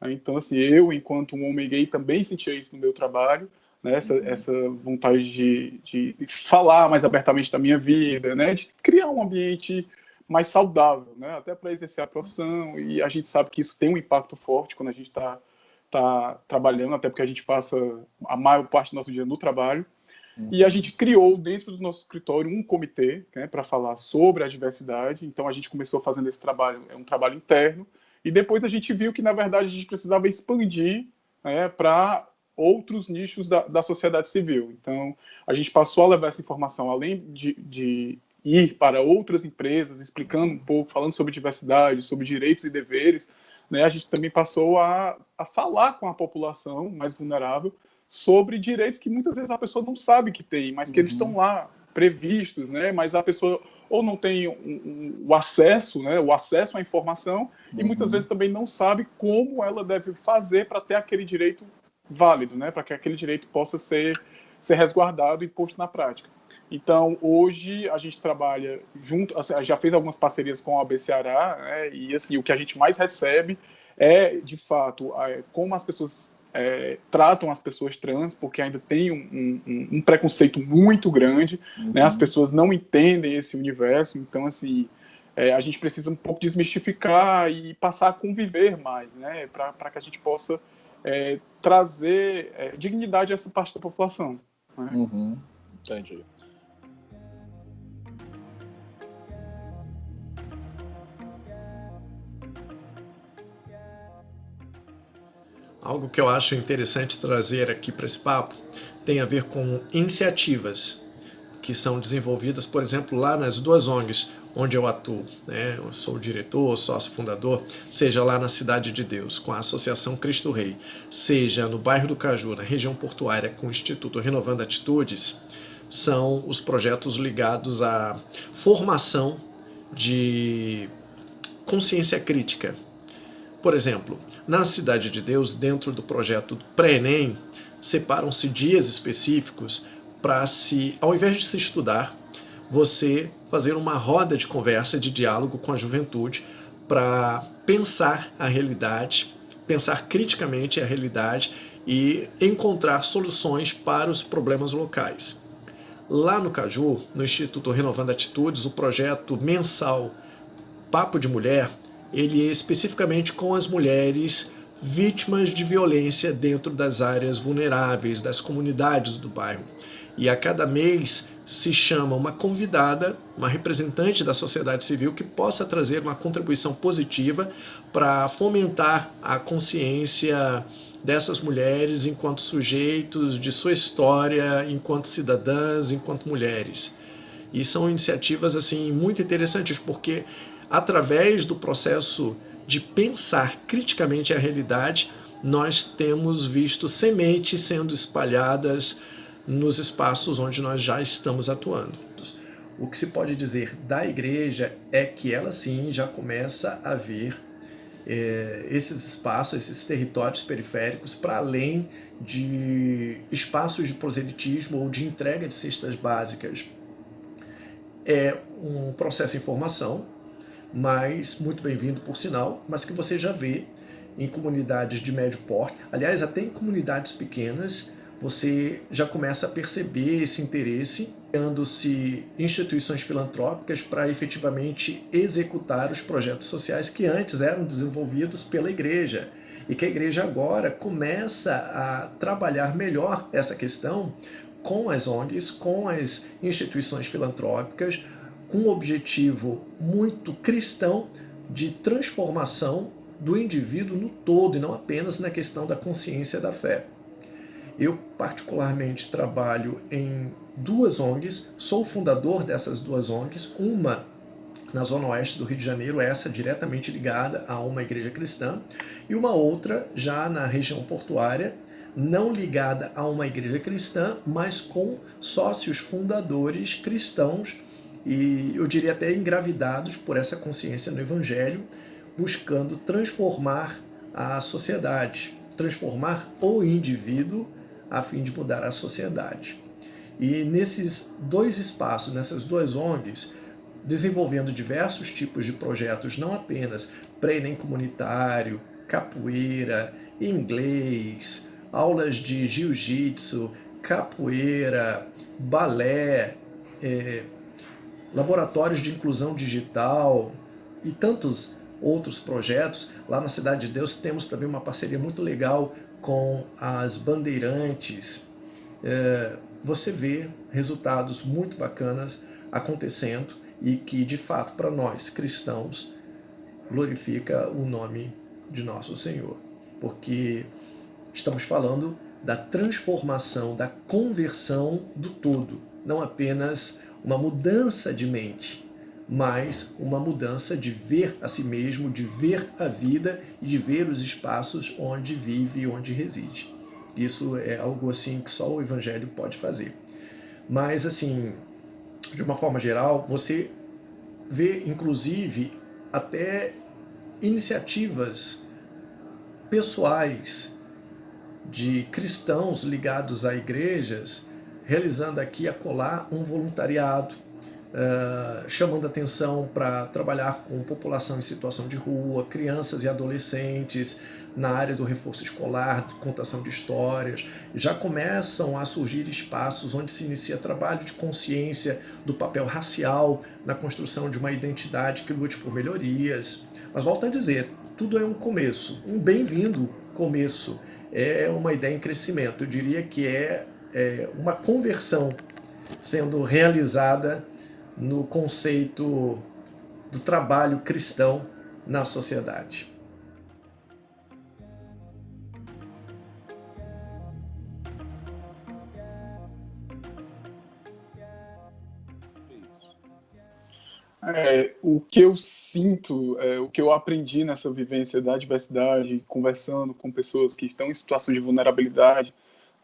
Então, assim, eu, enquanto um homem gay, também sentia isso no meu trabalho, né, essa vontade de falar mais abertamente da minha vida, né, de criar um ambiente mais saudável, né, até para exercer a profissão. E a gente sabe que isso tem um impacto forte quando a gente está trabalhando, até porque a gente passa a maior parte do nosso dia no trabalho. E a gente criou dentro do nosso escritório um comitê, né, para falar sobre a diversidade. Então a gente começou fazendo esse trabalho, um trabalho interno, e depois a gente viu que, na verdade, a gente precisava expandir, né, para outros nichos da sociedade civil. Então a gente passou a levar essa informação, além de ir para outras empresas, explicando um pouco, falando sobre diversidade, sobre direitos e deveres, né, a gente também passou a falar com a população mais vulnerável sobre direitos que muitas vezes a pessoa não sabe que tem, mas que eles estão lá previstos, né? Mas a pessoa ou não tem o acesso, né? O acesso à informação, e muitas vezes também não sabe como ela deve fazer para ter aquele direito válido, né? Para que aquele direito possa ser resguardado e posto na prática. Então, hoje a gente trabalha junto, assim, já fez algumas parcerias com a OAB Ceará, né, e assim, o que a gente mais recebe é, de fato, como as pessoas tratam as pessoas trans, porque ainda tem um preconceito muito grande, né, as pessoas não entendem esse universo, então, assim, a gente precisa um pouco desmistificar e passar a conviver mais, né, para que a gente possa trazer dignidade a essa parte da população. Né? Entendi. Algo que eu acho interessante trazer aqui para esse papo tem a ver com iniciativas que são desenvolvidas, por exemplo, lá nas duas ONGs onde eu atuo, né? Eu sou o diretor, sócio fundador, seja lá na Cidade de Deus, com a Associação Cristo Rei, seja no bairro do Caju, na região portuária, com o Instituto Renovando Atitudes, são os projetos ligados à formação de consciência crítica. Por exemplo, na Cidade de Deus, dentro do projeto Pré-ENEM, separam-se dias específicos para ao invés de se estudar, você fazer uma roda de conversa, de diálogo com a juventude para pensar a realidade, pensar criticamente a realidade e encontrar soluções para os problemas locais. Lá no Caju, no Instituto Renovando Atitudes, o projeto mensal Papo de Mulher, ele é especificamente com as mulheres vítimas de violência dentro das áreas vulneráveis, das comunidades do bairro. E a cada mês se chama uma convidada, uma representante da sociedade civil que possa trazer uma contribuição positiva para fomentar a consciência dessas mulheres enquanto sujeitos de sua história, enquanto cidadãs, enquanto mulheres. E são iniciativas assim muito interessantes porque através do processo de pensar criticamente a realidade, nós temos visto sementes sendo espalhadas nos espaços onde nós já estamos atuando. O que se pode dizer da igreja é que ela sim já começa a ver esses espaços, esses territórios periféricos para além de espaços de proselitismo ou de entrega de cestas básicas. É um processo em formação, mas muito bem-vindo por sinal, mas que você já vê em comunidades de médio porte, aliás, até em comunidades pequenas, você já começa a perceber esse interesse, criando-se instituições filantrópicas para efetivamente executar os projetos sociais que antes eram desenvolvidos pela igreja, e que a igreja agora começa a trabalhar melhor essa questão com as ONGs, com as instituições filantrópicas, com um objetivo muito cristão de transformação do indivíduo no todo e não apenas na questão da consciência da fé. Eu particularmente trabalho em duas ONGs, sou o fundador dessas duas ONGs, uma na zona oeste do Rio de Janeiro, essa diretamente ligada a uma igreja cristã, e uma outra já na região portuária, não ligada a uma igreja cristã, mas com sócios fundadores cristãos, e eu diria até engravidados por essa consciência no Evangelho, buscando transformar a sociedade, transformar o indivíduo a fim de mudar a sociedade. E nesses dois espaços, nessas duas ONGs, desenvolvendo diversos tipos de projetos, não apenas pré-ENEM comunitário, capoeira, inglês, aulas de jiu-jitsu, capoeira, balé, laboratórios de inclusão digital e tantos outros projetos. Lá na Cidade de Deus temos também uma parceria muito legal com as bandeirantes. Você vê resultados muito bacanas acontecendo e que, de fato, para nós cristãos, glorifica o nome de nosso Senhor, porque estamos falando da transformação, da conversão do todo, não apenas uma mudança de mente, mas uma mudança de ver a si mesmo, de ver a vida e de ver os espaços onde vive e onde reside. Isso é algo assim que só o Evangelho pode fazer. Mas assim, de uma forma geral, você vê, inclusive, até iniciativas pessoais de cristãos ligados a igrejas, realizando aqui e acolá um voluntariado, chamando atenção para trabalhar com população em situação de rua, crianças e adolescentes na área do reforço escolar, de contação de histórias. Já começam a surgir espaços onde se inicia trabalho de consciência do papel racial na construção de uma identidade que lute por melhorias. Mas volto a dizer, tudo é um começo, um bem-vindo começo. É uma ideia em crescimento. Eu diria que é uma conversão sendo realizada no conceito do trabalho cristão na sociedade. O que eu sinto, o que eu aprendi nessa vivência da diversidade, conversando com pessoas que estão em situação de vulnerabilidade,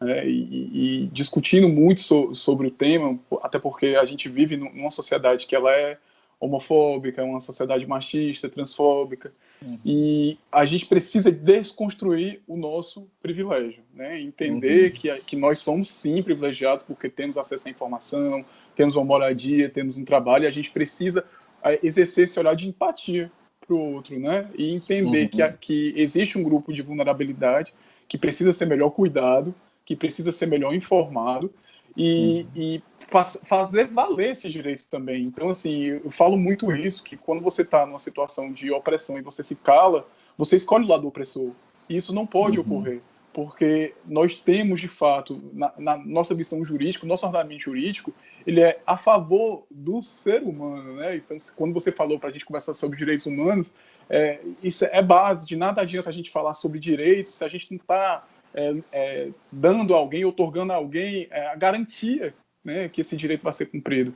e discutindo muito sobre o tema, até porque a gente vive numa sociedade que ela é homofóbica, uma sociedade machista, transfóbica, e a gente precisa desconstruir o nosso privilégio, né? Entender que nós somos sim privilegiados porque temos acesso à informação, temos uma moradia, temos um trabalho, e a gente precisa exercer esse olhar de empatia para o outro, né? E entender que existe um grupo de vulnerabilidade que precisa ser melhor cuidado, que precisa ser melhor informado e fazer valer esses direitos também. Então, assim, eu falo muito isso, que quando você está numa situação de opressão e você se cala, você escolhe o lado do opressor. E isso não pode ocorrer, porque nós temos, de fato, na nossa visão jurídica, nosso ordenamento jurídico, ele é a favor do ser humano, né? Então, quando você falou para a gente conversar sobre direitos humanos, isso é base, de nada adianta a gente falar sobre direitos se a gente não está dando a alguém, otorgando a alguém a garantia, né, que esse direito vai ser cumprido.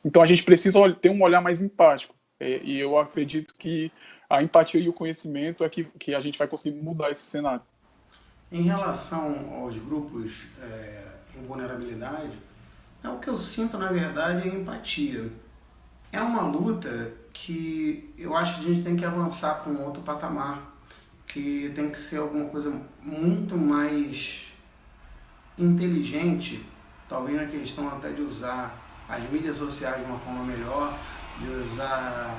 Então a gente precisa ter um olhar mais empático, e eu acredito que a empatia e o conhecimento é que a gente vai conseguir mudar esse cenário. Em relação aos grupos em vulnerabilidade, o que eu sinto, na verdade, é empatia. É uma luta que eu acho que a gente tem que avançar para um outro patamar, que tem que ser alguma coisa muito mais inteligente, talvez na questão até de usar as mídias sociais de uma forma melhor, de usar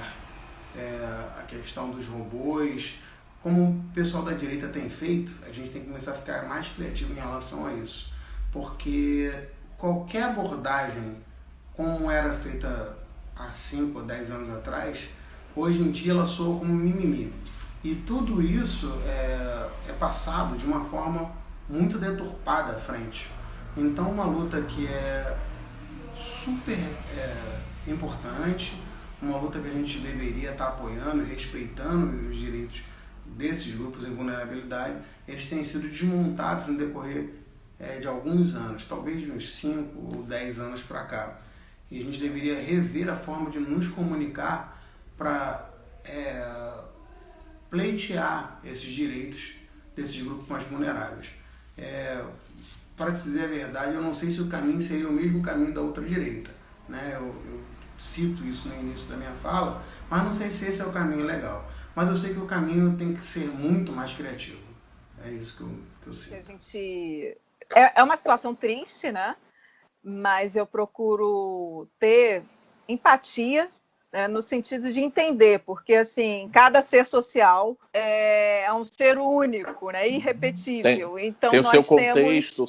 a questão dos robôs, como o pessoal da direita tem feito. A gente tem que começar a ficar mais criativo em relação a isso, porque qualquer abordagem como era feita há 5 ou 10 anos atrás, hoje em dia ela soa como mimimi. E tudo isso é passado de uma forma muito deturpada à frente. Então, uma luta que é super importante, uma luta que a gente deveria estar apoiando e respeitando os direitos desses grupos em vulnerabilidade, eles têm sido desmontados no decorrer de alguns anos, talvez de uns 5 ou 10 anos para cá. E a gente deveria rever a forma de nos comunicar para pleitear esses direitos desses grupos mais vulneráveis. Para dizer a verdade, eu não sei se o caminho seria o mesmo caminho da ultradireita, né? Eu cito isso no início da minha fala, mas não sei se esse é o caminho legal. Mas eu sei que o caminho tem que ser muito mais criativo. É isso que eu sinto. É uma situação triste, né? Mas eu procuro ter empatia, né, no sentido de entender, porque assim, cada ser social é um ser único, né, irrepetível. Então tem o nós seu contexto,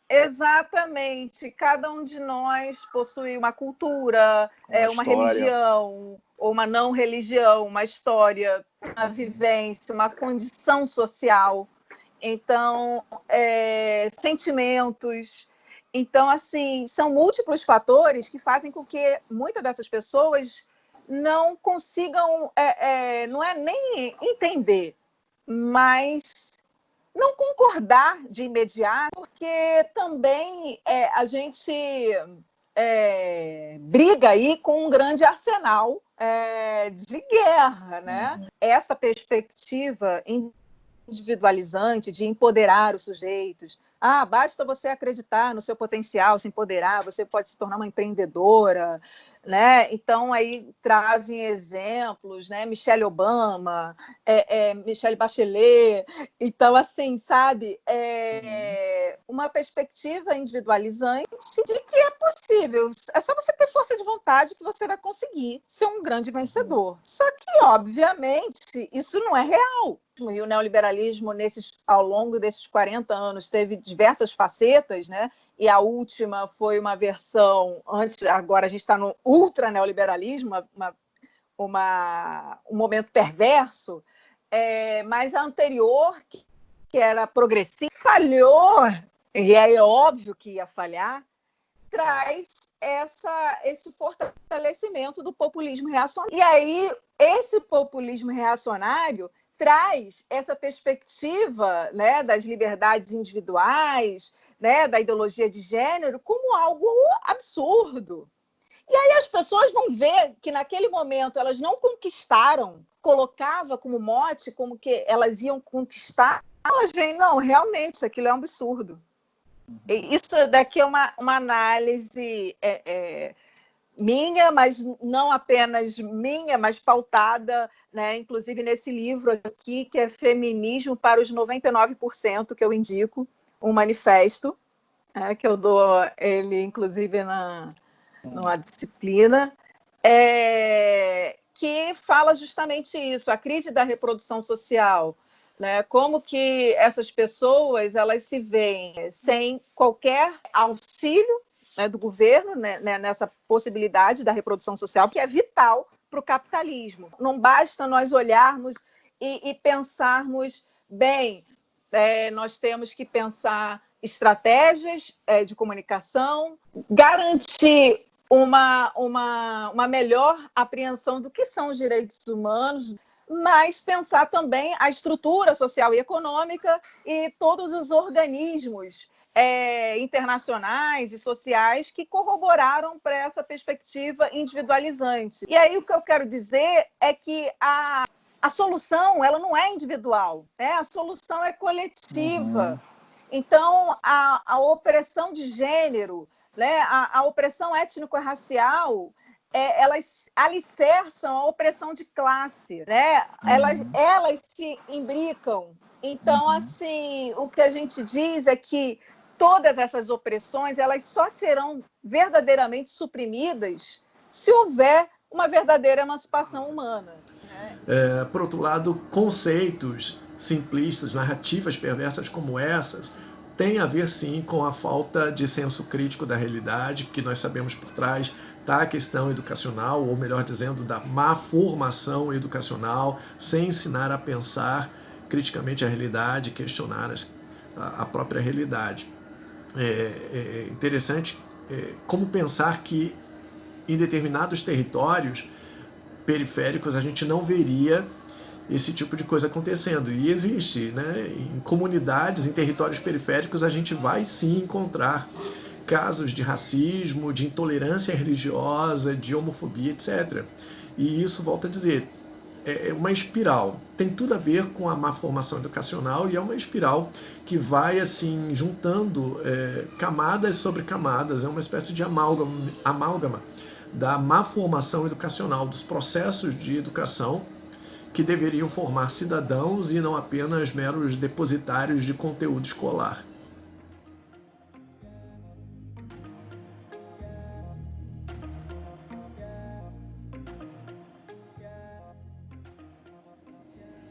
exatamente, cada um de nós possui uma cultura, uma religião, ou uma não religião, uma história, uma vivência, uma condição social. Então, sentimentos. Então, assim, são múltiplos fatores que fazem com que muitas dessas pessoas não consigam, não é nem entender, mas não concordar de imediato, porque também a gente briga aí com um grande arsenal de guerra, né? Essa perspectiva individualizante de empoderar os sujeitos, Basta você acreditar no seu potencial, se empoderar, você pode se tornar uma empreendedora, né? Então, aí trazem exemplos, né? Michelle Obama, Michelle Bachelet. Então, assim, sabe? Uma perspectiva individualizante de que é possível. É só você ter força de vontade que você vai conseguir ser um grande vencedor. Só que, obviamente, isso não é real. E o neoliberalismo, ao longo desses 40 anos, teve diversas facetas, né? E a última foi uma versão, agora a gente está no ultra-neoliberalismo, um momento perverso, mas a anterior, que era progressista, falhou, e é óbvio que ia falhar, traz esse fortalecimento do populismo reacionário. E aí, esse populismo reacionário traz essa perspectiva, né, das liberdades individuais, né, da ideologia de gênero, como algo absurdo. E aí as pessoas vão ver que naquele momento elas não conquistaram, colocava como mote, como que elas iam conquistar, elas veem, não, realmente, aquilo é um absurdo. E isso daqui é uma análise minha, mas não apenas minha, mas pautada, né, inclusive nesse livro aqui, que é Feminismo para os 99%, que eu indico, um manifesto, que eu dou ele, inclusive, numa disciplina, que fala justamente isso, a crise da reprodução social, né, como que essas pessoas elas se veem sem qualquer auxílio, né, do governo, né, nessa possibilidade da reprodução social, que é vital para o capitalismo. Não basta nós olharmos e pensarmos, bem, nós temos que pensar estratégias de comunicação, garantir uma melhor apreensão do que são os direitos humanos, mas pensar também a estrutura social e econômica e todos os organismos internacionais e sociais que corroboraram para essa perspectiva individualizante. E aí o que eu quero dizer é que a solução ela não é individual, né? A solução é coletiva. Então, a opressão de gênero, né? A opressão étnico-racial, elas alicerçam a opressão de classe, né? Elas se imbricam. Então, assim, o que a gente diz é que todas essas opressões elas só serão verdadeiramente suprimidas se houver uma verdadeira emancipação humana. Né? Por outro lado, conceitos simplistas, narrativas perversas como essas, têm a ver sim com a falta de senso crítico da realidade, que nós sabemos por trás está a questão educacional, ou melhor dizendo, da má formação educacional, sem ensinar a pensar criticamente a realidade, questionar a própria realidade. É interessante como pensar que em determinados territórios periféricos a gente não veria esse tipo de coisa acontecendo. E existe, né? Em comunidades, em territórios periféricos, a gente vai sim encontrar casos de racismo, de intolerância religiosa, de homofobia, etc. E isso, volto a dizer, é uma espiral. Tem tudo a ver com a má formação educacional e é uma espiral que vai assim juntando camadas sobre camadas. É uma espécie de amálgama da má formação educacional, dos processos de educação que deveriam formar cidadãos e não apenas meros depositários de conteúdo escolar.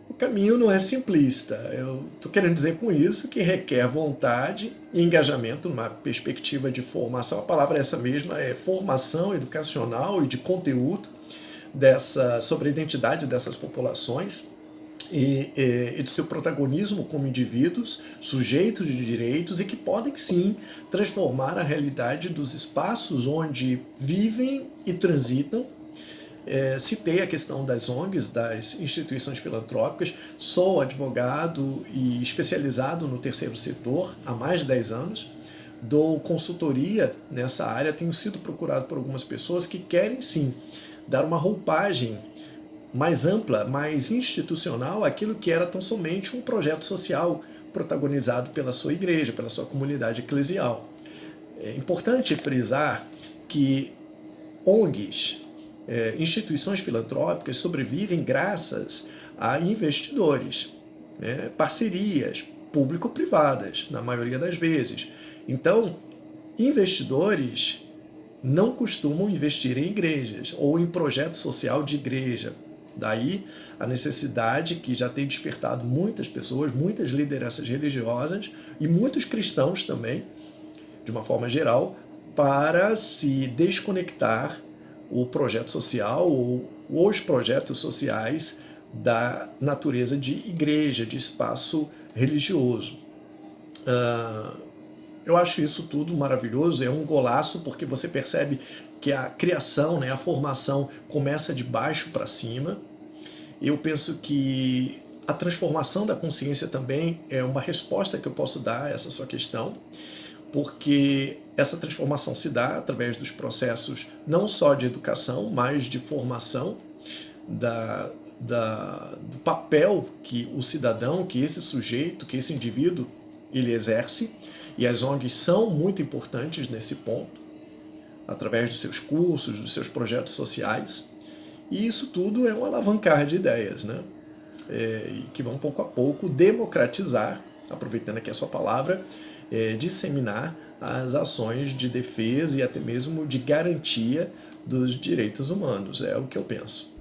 O caminho não é simplista. Eu estou querendo dizer com isso que requer vontade e engajamento numa perspectiva de formação. A palavra é essa mesma, é formação educacional e de conteúdo sobre a identidade dessas populações e do seu protagonismo como indivíduos, sujeitos de direitos e que podem sim transformar a realidade dos espaços onde vivem e transitam. Citei a questão das ONGs, das instituições filantrópicas. Sou advogado e especializado no terceiro setor há mais de 10 anos. Dou consultoria nessa área, tenho sido procurado por algumas pessoas que querem sim dar uma roupagem mais ampla, mais institucional àquilo que era tão somente um projeto social protagonizado pela sua igreja, pela sua comunidade eclesial. É importante frisar que ONGs, instituições filantrópicas, sobrevivem graças a investidores, né? Parcerias público-privadas, na maioria das vezes. Então, investidores não costumam investir em igrejas ou em projeto social de igreja. Daí a necessidade que já tem despertado muitas pessoas, muitas lideranças religiosas e muitos cristãos também, de uma forma geral, para se desconectar o projeto social ou os projetos sociais da natureza de igreja, de espaço religioso. Eu acho isso tudo maravilhoso, é um golaço, porque você percebe que a criação, né, a formação começa de baixo para cima. Eu penso que a transformação da consciência também é uma resposta que eu posso dar a essa sua questão, porque essa transformação se dá através dos processos não só de educação, mas de formação do papel que o cidadão, que esse sujeito, que esse indivíduo, ele exerce, e as ONGs são muito importantes nesse ponto, através dos seus cursos, dos seus projetos sociais, e isso tudo é um alavancar de ideias, né? E que vão pouco a pouco democratizar, aproveitando aqui a sua palavra, disseminar as ações de defesa e até mesmo de garantia dos direitos humanos, é o que eu penso.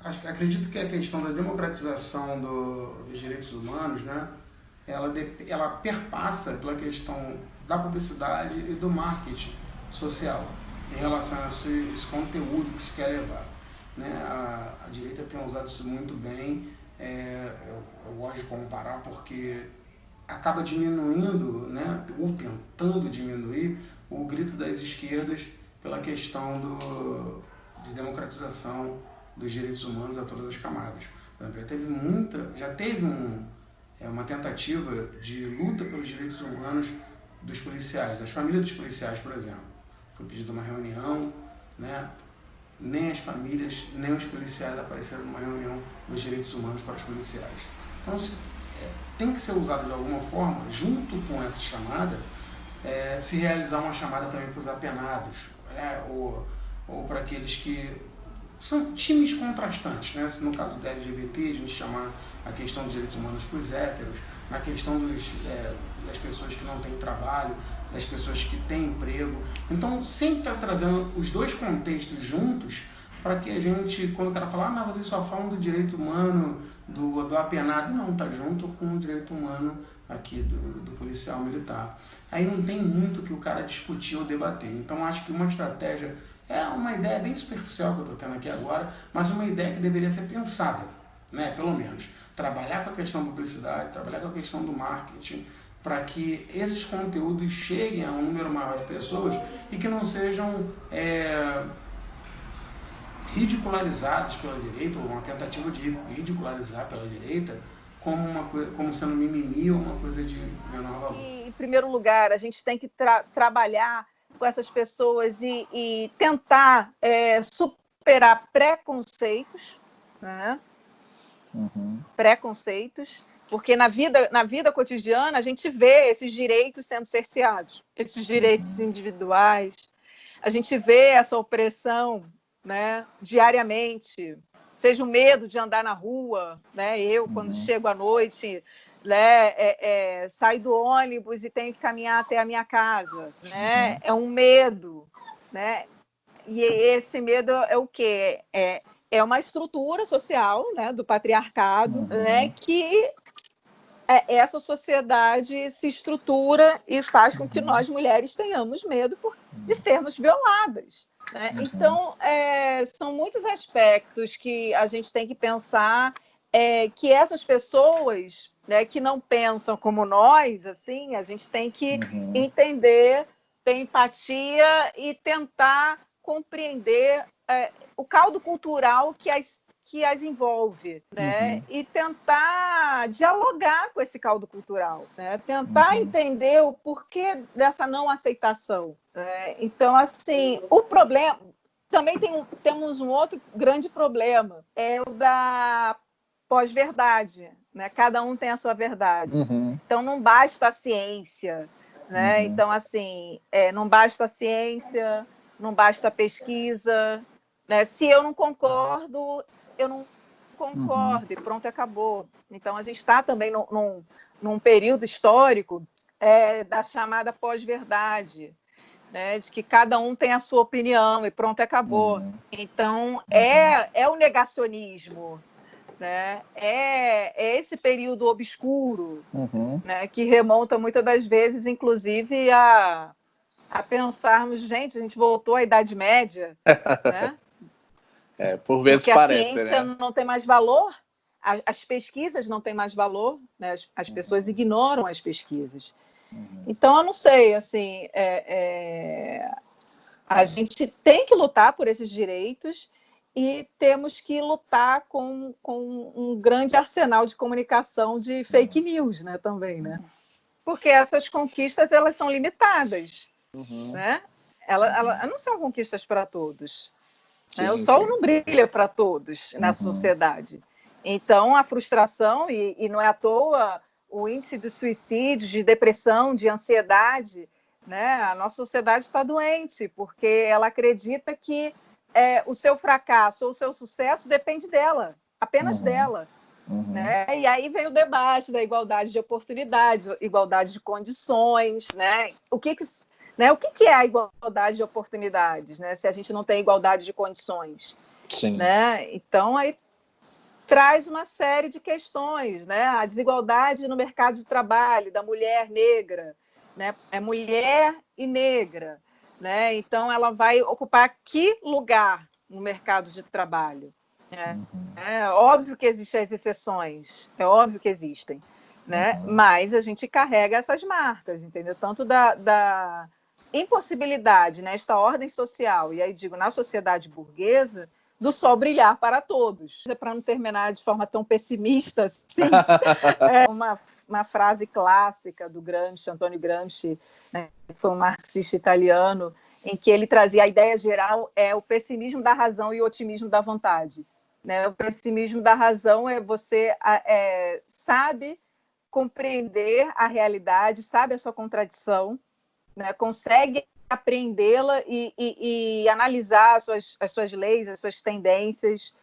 Acredito que a questão da democratização dos direitos humanos, né, ela perpassa pela questão da publicidade e do marketing social em relação a esse conteúdo que se quer levar. Né? A direita tem usado isso muito bem, eu gosto de comparar porque acaba diminuindo, né, ou tentando diminuir o grito das esquerdas pela questão de democratização dos direitos humanos a todas as camadas. Já teve uma tentativa de luta pelos direitos humanos dos policiais, das famílias dos policiais, por exemplo. Foi pedida uma reunião, né? Nem as famílias, nem os policiais apareceram numa reunião dos direitos humanos para os policiais. Então, tem que ser usado de alguma forma, junto com essa chamada, se realizar uma chamada também para os apenados, ou para aqueles que são times contrastantes, né? No caso da LGBT, a gente chamar a questão dos direitos humanos para os héteros, na questão das pessoas que não têm trabalho, das pessoas que têm emprego. Então, sempre está trazendo os dois contextos juntos para que a gente, quando o cara fala, mas vocês só falam do direito humano, do apenado, não, está junto com o direito humano aqui do policial militar. Aí não tem muito que o cara discutir ou debater. Então, acho que uma estratégia é uma ideia bem superficial que eu estou tendo aqui agora, mas uma ideia que deveria ser pensada, né? Pelo menos. Trabalhar com a questão da publicidade, trabalhar com a questão do marketing, para que esses conteúdos cheguem a um número maior de pessoas e que não sejam ridicularizados pela direita, ou uma tentativa de ridicularizar pela direita, como sendo mimimi ou uma coisa de menor valor. Em primeiro lugar, a gente tem que trabalhar com essas pessoas e tentar superar preconceitos, né? Uhum. Preconceitos, porque na vida cotidiana a gente vê esses direitos sendo cerceados, esses direitos individuais, a gente vê essa opressão, né, diariamente, seja o medo de andar na rua, né? Eu, quando chego à noite, né, saio do ônibus e tenho que caminhar até a minha casa, né? É um medo, né? E esse medo é o quê? É uma estrutura social, né, do patriarcado, né, que essa sociedade se estrutura e faz com que nós, mulheres, tenhamos medo de sermos violadas. Né? Então, são muitos aspectos que a gente tem que pensar, que essas pessoas, né, que não pensam como nós, assim, a gente tem que entender, ter empatia e tentar compreender o caldo cultural que as envolve, né? E tentar dialogar com esse caldo cultural, né? Tentar entender o porquê dessa não aceitação. Né? Então, assim, o problema... Também temos um outro grande problema, é o da pós-verdade, né? Cada um tem a sua verdade. Uhum. Então, não basta a ciência, né? Uhum. Então, assim, não basta a ciência, não basta a pesquisa, né? Se eu não concordo, eu não concordo, e pronto, acabou. Então, a gente está também num período histórico da chamada pós-verdade, né? De que cada um tem a sua opinião e pronto, acabou. Então, é o negacionismo, né? É esse período obscuro, né? Que remonta muitas das vezes, inclusive, a pensarmos, gente, a gente voltou à Idade Média, né? Por vezes porque parece, a ciência não tem mais valor, as pesquisas não têm mais valor, né? As pessoas ignoram as pesquisas. Então, eu não sei, assim, a gente tem que lutar por esses direitos e temos que lutar com um grande arsenal de comunicação de fake news, né, também, né? Porque essas conquistas, elas são limitadas, né? Elas não são conquistas para todos. Né? O sol não brilha para todos na sociedade. Então, a frustração, e não é à toa o índice de suicídio, de depressão, de ansiedade, né? A nossa sociedade está doente, porque ela acredita que o seu fracasso ou o seu sucesso depende dela, apenas dela. Né? E aí vem o debate da igualdade de oportunidades, igualdade de condições, né? O que é a igualdade de oportunidades, né? Se a gente não tem igualdade de condições? Sim. Né? Então, aí traz uma série de questões, né? A desigualdade no mercado de trabalho da mulher negra, né? É mulher e negra, né? Então, ela vai ocupar que lugar no mercado de trabalho? É óbvio que existem as exceções, é óbvio que existem, né? Mas a gente carrega essas marcas, entendeu? Tanto da impossibilidade nesta ordem social, e aí digo, na sociedade burguesa, do sol brilhar para todos. Para não terminar de forma tão pessimista assim, uma frase clássica do Gramsci, Antônio Gramsci, né, que foi um marxista italiano, em que ele trazia a ideia geral o pessimismo da razão e o otimismo da vontade. Né? O pessimismo da razão você sabe compreender a realidade, sabe a sua contradição, né? Consegue apreendê-la e analisar as suas leis, as suas tendências,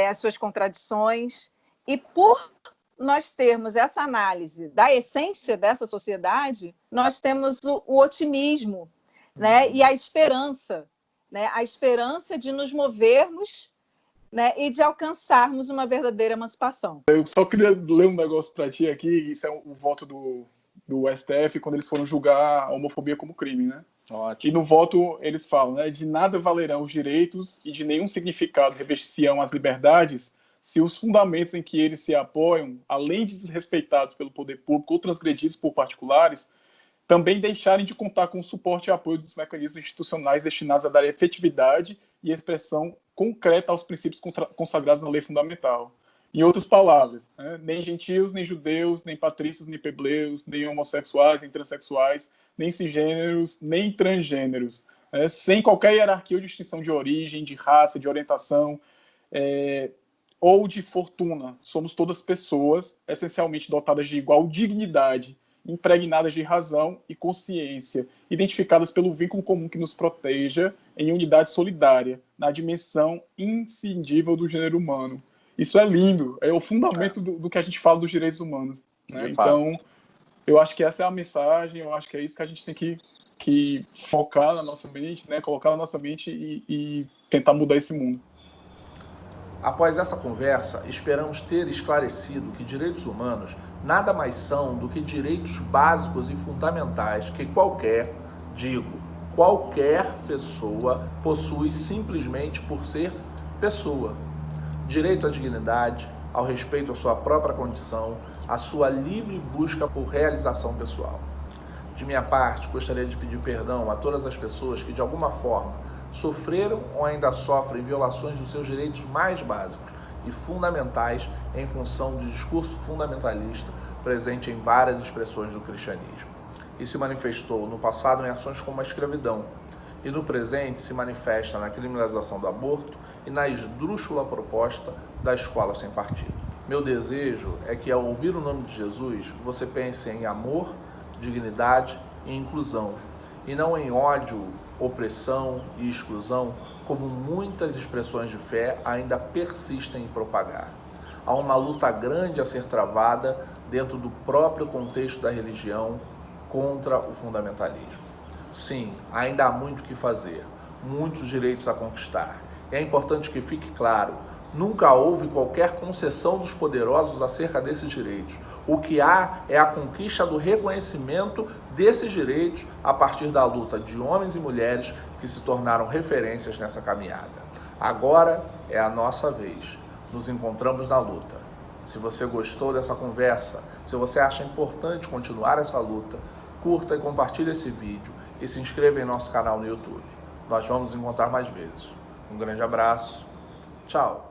as suas contradições. E por nós termos essa análise da essência dessa sociedade, nós temos o otimismo, né? E a esperança, né? A esperança de nos movermos, né, e de alcançarmos uma verdadeira emancipação. Eu só queria ler um negócio para ti aqui, isso é o voto do STF, quando eles foram julgar a homofobia como crime, né? Ótimo. E no voto eles falam, né, de nada valerão os direitos e de nenhum significado revestir-se-ão as liberdades se os fundamentos em que eles se apoiam, além de desrespeitados pelo poder público ou transgredidos por particulares, também deixarem de contar com o suporte e apoio dos mecanismos institucionais destinados a dar efetividade e expressão concreta aos princípios consagrados na lei fundamental. Em outras palavras, né, nem gentios, nem judeus, nem patrícios, nem plebeios, nem homossexuais, nem transexuais, nem cisgêneros, nem transgêneros, né, sem qualquer hierarquia ou distinção de origem, de raça, de orientação ou de fortuna. Somos todas pessoas essencialmente dotadas de igual dignidade, impregnadas de razão e consciência, identificadas pelo vínculo comum que nos proteja em unidade solidária, na dimensão inscindível do gênero humano. Isso é lindo, é o fundamento do que a gente fala dos direitos humanos. Né? Então, eu acho que essa é a mensagem, eu acho que é isso que a gente tem que focar na nossa mente, né? Colocar na nossa mente e tentar mudar esse mundo. Após essa conversa, esperamos ter esclarecido que direitos humanos nada mais são do que direitos básicos e fundamentais que qualquer pessoa possui simplesmente por ser pessoa. Direito à dignidade, ao respeito à sua própria condição, à sua livre busca por realização pessoal. De minha parte, gostaria de pedir perdão a todas as pessoas que de alguma forma sofreram ou ainda sofrem violações dos seus direitos mais básicos e fundamentais em função do discurso fundamentalista presente em várias expressões do cristianismo. E se manifestou no passado em ações como a escravidão, e no presente se manifesta na criminalização do aborto e na esdrúxula proposta da escola sem partido. Meu desejo é que, ao ouvir o nome de Jesus, você pense em amor, dignidade e inclusão, e não em ódio, opressão e exclusão, como muitas expressões de fé ainda persistem em propagar. Há uma luta grande a ser travada dentro do próprio contexto da religião contra o fundamentalismo. Sim, ainda há muito o que fazer, muitos direitos a conquistar. E é importante que fique claro, nunca houve qualquer concessão dos poderosos acerca desses direitos. O que há é a conquista do reconhecimento desses direitos a partir da luta de homens e mulheres que se tornaram referências nessa caminhada. Agora é a nossa vez. Nos encontramos na luta. Se você gostou dessa conversa, se você acha importante continuar essa luta, curta e compartilhe esse vídeo e se inscreva em nosso canal no YouTube. Nós vamos nos encontrar mais vezes. Um grande abraço. Tchau.